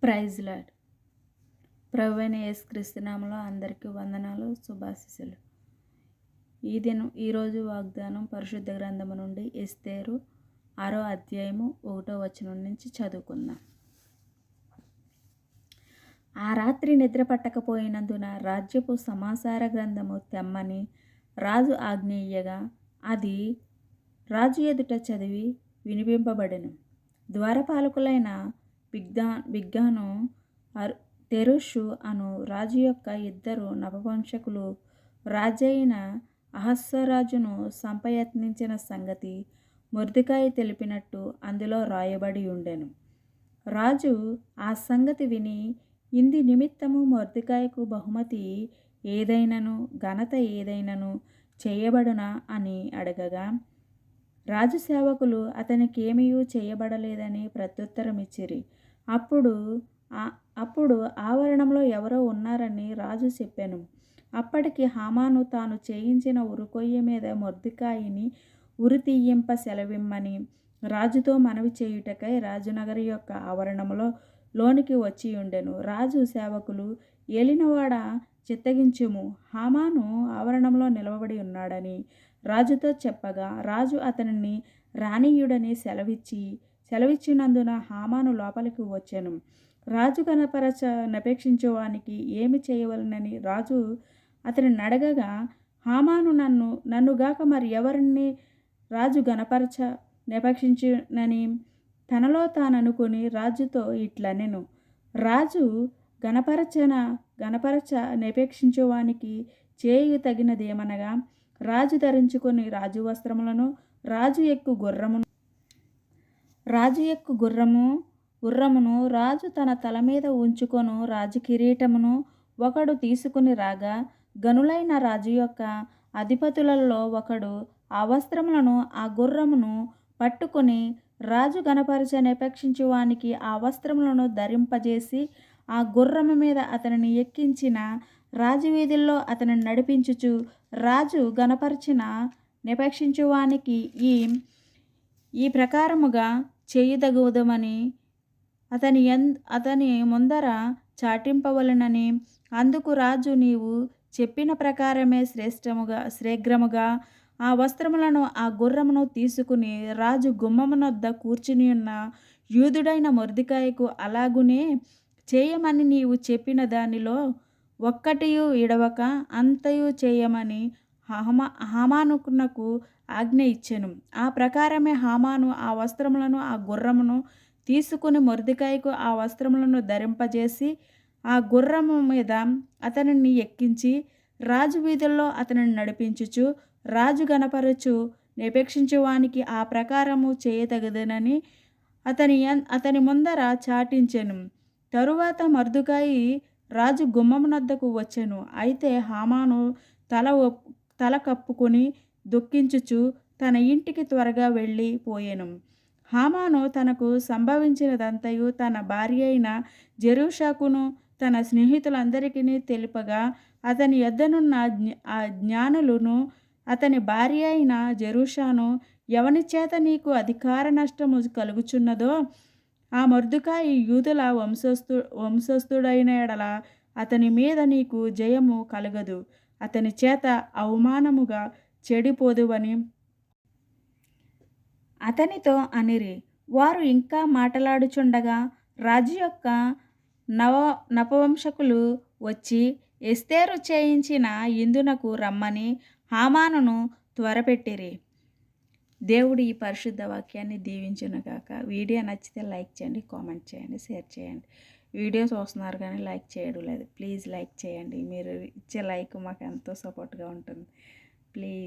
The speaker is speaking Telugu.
Praise lord. ప్రభువైన యేసుక్రీస్తు నామములో అందరికీ వందనాలు, శుభాశీస్సులు. ఈరోజు వాగ్దానం పరిశుద్ధ గ్రంథము నుండి ఎస్తేరు 6వ అధ్యాయము 1వ వచనం నుంచి చదువుకుందాం. ఆ రాత్రి నిద్ర పట్టకపోయినందున రాజ్యపు సమాచార గ్రంథము తెమ్మని రాజు ఆజ్ఞేయగా అది రాజు ఎదుట చదివి వినిపింపబడెను. ద్వారపాలకులైన బిగ్గాను తెరుషు అను రాజు యొక్క ఇద్దరు నపవంశకులు రాజైన అహస్వరాజును సంపయత్నించిన సంగతి మొర్దెకాయి తెలిపినట్టు అందులో రాయబడి ఉండెను. రాజు ఆ సంగతి విని ఇంది నిమిత్తము మొర్దెకాయికు బహుమతి ఏదైనను ఘనత ఏదైనను చేయబడునా అని అడగగా రాజు సేవకులు అతనికి ఏమీయూ చేయబడలేదని ప్రత్యుత్తరమిచ్చిరి. అప్పుడు ఆవరణంలో ఎవరో ఉన్నారని రాజు చెప్పెను. అప్పటికి హామాను తాను చేయించిన ఉరికొయ్య మీద మొర్దెకాయిని ఉరి తీయింప సెలవిమ్మని రాజుతో మనవి చేయుటకై రాజునగరి యొక్క ఆవరణములో లోనికి వచ్చి ఉండెను. రాజు సేవకులు, ఏలినవాడ చిత్తగించుము, హామాను ఆవరణంలో నిలవబడి ఉన్నాడని రాజుతో చెప్పగా రాజు అతనిని రానీయుడని సెలవిచ్చినందున హామాను లోపలికి వచ్చెను. రాజు నపేక్షించువానికి ఏమి చేయవలనని రాజు అతని అడగగా హామాను నన్నుగాక మరి ఎవరిని రాజు నపేక్షించునని తనలో తాననుకుని రాజుతో ఇట్లనెను. రాజు గణపరచ నపేక్షించువానికి చేయు తగినదేమనగా రాజు ధరించుకొని రాజు వస్త్రములను రాజు ఎక్కు గుర్రమును రాజు తన తల మీద ఉంచుకొను రాజు కిరీటమును ఒకడు తీసుకుని రాగా గనులైన రాజు యొక్క అధిపతులలో ఒకడు ఆ వస్త్రములను ఆ గుర్రమును పట్టుకొని రాజు గణపరచ నపేక్షించువానికి ఆ వస్త్రములను ధరింపజేసి ఆ గుర్రము మీద అతనిని ఎక్కించిన రాజు వీధుల్లో అతనిని నడిపించుచు రాజు గణపరచిన నపేక్షించువానికి ఈ ప్రకారముగా చేయదగుదమని అతని ముందర చాటింపవలెనని అందుకు రాజు నీవు చెప్పిన ప్రకారమే శీఘ్రముగా ఆ వస్త్రములను ఆ గుర్రమును తీసుకుని రాజు గుమ్మమునొద్ద కూర్చుని ఉన్న యూదుడైన మొర్దెకాయికు అలాగునే చేయమని నీవు చెప్పిన దానిలో ఒక్కటియు ఇడవక అంతయు చేయమని హామానునకు ఆజ్ఞ ఇచ్చెను. ఆ ప్రకారమే హామాను ఆ వస్త్రములను ఆ గుర్రమును తీసుకుని మొర్దెకాయికు ఆ వస్త్రములను ధరింపజేసి ఆ గుర్రము మీద అతనిని ఎక్కించి రాజు వీధుల్లో అతనిని నడిపించుచు రాజు గణపరచు నపేక్షించువానికి ఆ ప్రకారము చేయతగదనని అతని ముందర చాటించెను. తరువాత మొర్దెకాయి రాజు గుమ్మమునొద్దకు వచ్చెను. అయితే హామాను తల కప్పుకొని దుఃఖించుచు తన ఇంటికి త్వరగా వెళ్ళిపోయెను. హామాను తనకు సంభవించినదంతయు తన భార్య అయిన జెరూషాకును తన స్నేహితులందరికీ తెలుపగా అతని యొద్దనున్న ఆ జ్ఞానులను అతని భార్య అయిన జెరూషాను ఎవని చేత నీకు అధికార నష్టము కలుగుచున్నదో ఆ మొర్దెకాయి యూదుల వంశస్థుడైన ఎడల అతని మీద నీకు జయము కలగదు, అతని చేత అవమానముగా చెడిపోదువని అతనితో అనిరి. వారు ఇంకా మాట్లాడుచుండగా రాజు యొక్క నపవంశకులు వచ్చి ఎస్తేరు చేయించిన ఇందునకు రమ్మని హామానును త్వరపెట్టిరి. దేవుడు ఈ పరిశుద్ధ వాక్యాన్ని దీవించునుగాక. వీడియో నచ్చితే లైక్ చేయండి, కామెంట్ చేయండి, షేర్ చేయండి. వీడియో చూస్తున్నారు కానీ లైక్ చేయడం లేదు. ప్లీజ్ లైక్ చేయండి. మీరు ఇచ్చే లైక్ మాకు ఎంతో సపోర్ట్గా ఉంటుంది. ప్లీజ్.